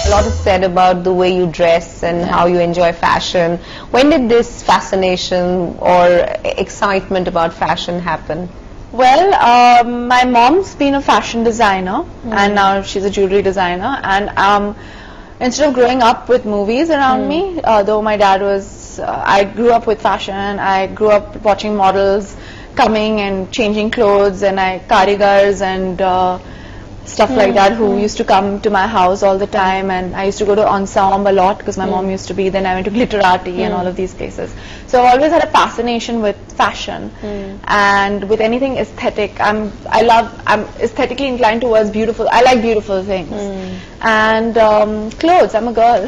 A lot is said about the way you dress and how you enjoy fashion. When did this fascination or excitement about fashion happen? Well, my mom's been a fashion designer and now she's a jewelry designer, and instead of growing up with movies around me, though my dad was, I grew up with fashion. I grew up watching models coming and changing clothes, and karigars and stuff like that who used to come to my house all the time, and I used to go to Ensemble a lot because my mom used to be. Then I went to Glitterati and all of these places. So I've always had a fascination with fashion and with anything aesthetic. I'm aesthetically inclined towards beautiful. I like beautiful things and clothes. I'm a girl.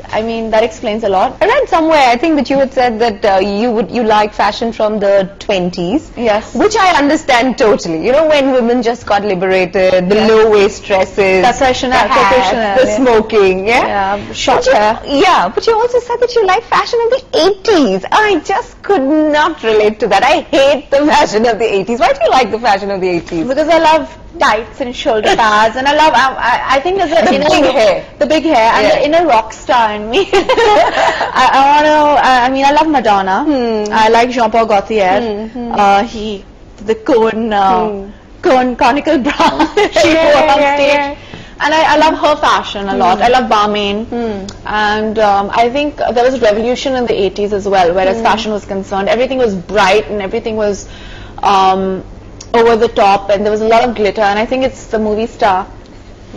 I mean that explains a lot. I read somewhere, I think that you had said that you like fashion from the 20s. Yes. Which I understand totally. You know, when women just got liberated, the low waist dresses, that's why the smoking, yeah, short hair. Yeah, but you also said that you like fashion of the 80s. I just could not relate to that. I hate the fashion of the 80s. Why do you like the fashion of the 80s? Because I love tights and shoulder pads, and I think there's the big hair and the inner rock star in me. I mean, I love Madonna. I like Jean-Paul Gaultier. The conical bra she wore on stage. And I love her fashion a lot. I love Balmain. And I think there was a revolution in the 80s as well, whereas fashion was concerned. Everything was bright and everything was over the top, and there was a lot of glitter, and I think it's the movie star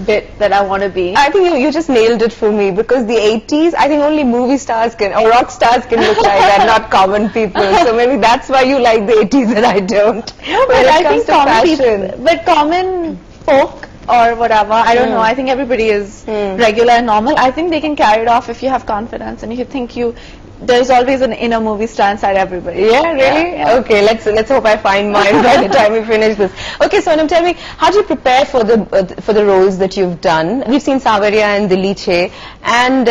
bit that I want to be. I think you just nailed it for me, because the 80s, I think only movie stars can, or rock stars can look like that, not common people. So maybe that's why you like the 80s and I don't. No, but I think common people, but common folk or whatever, I don't know, I think everybody is regular and normal. I think they can carry it off if you have confidence and if you think there's always an inner movie star inside everybody. Yeah, really? Yeah. Okay, let's hope I find mine by the time we finish this. Okay, Sonam, tell me, how do you prepare for the roles that you've done? We've seen Savarya and Diliche, and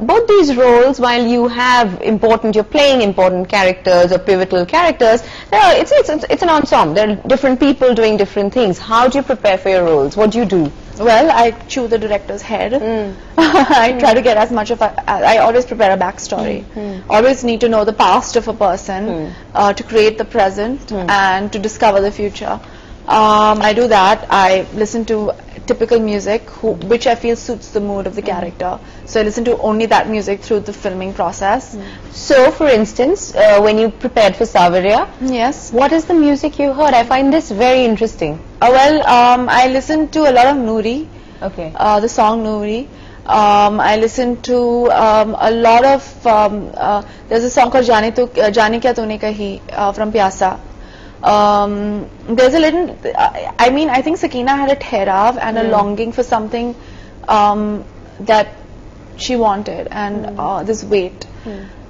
both these roles, while you're playing important characters or pivotal characters, it's an ensemble. There are different people doing different things. How do you prepare for your roles? What do you do? Well, I chew the director's head. I try to get as much of I always prepare a backstory. Always need to know the past of a person to create the present and to discover the future. I do that. I listen to typical music which I feel suits the mood of the character. So I listen to only that music through the filming process. So, for instance, when you prepared for Savarya, yes, what is the music you heard? I find this very interesting. I listened to a lot of Noori. Okay. The song Noori. I listened to a lot of there's a song called Jaane Kya Tune Kahi from Pyasa. There's a little, I mean, I think Sakina had a tehrav and a longing for something that she wanted, and this weight.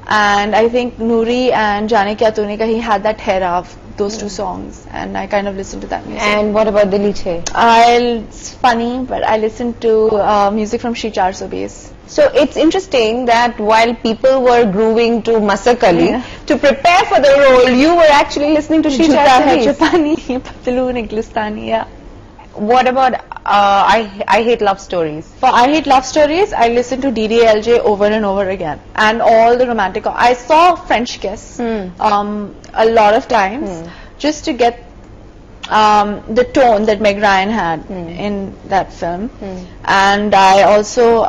And I think Noori and Jaane Kya Tune Kahi had that tehrav, those two songs, and I kind of listened to that music. And what about Diliche? It's funny, but I listened to music from Shri 420. So it's interesting that while people were grooving to Masakali, to prepare for the role, you were actually listening to Shri 420. Yeah. What about I Hate Love Stories? For I Hate Love Stories, I listened to DDLJ over and over again, and all the romantic. I saw French Kiss a lot of times just to get the tone that Meg Ryan had in that film, and I also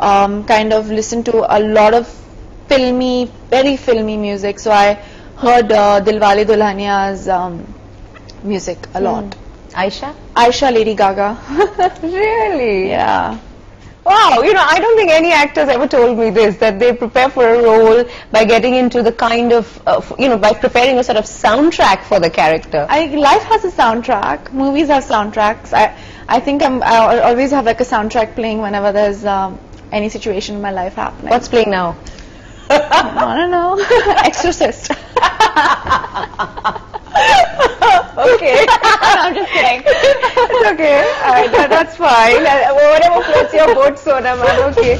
kind of listened to a lot of very filmy music. So I heard Dilwale Dulhania's music a lot. Aisha, Lady Gaga. Really? Yeah. Wow, you know, I don't think any actors ever told me this, that they prepare for a role by getting into the kind of, by preparing a sort of soundtrack for the character. Life has a soundtrack. Movies have soundtracks. I think I always have like a soundtrack playing whenever there's any situation in my life happening. What's playing now? I don't know. Exorcist. Okay. I'm just kidding. It's okay. That's fine. Whatever floats your boat, Sonam, I'm okay.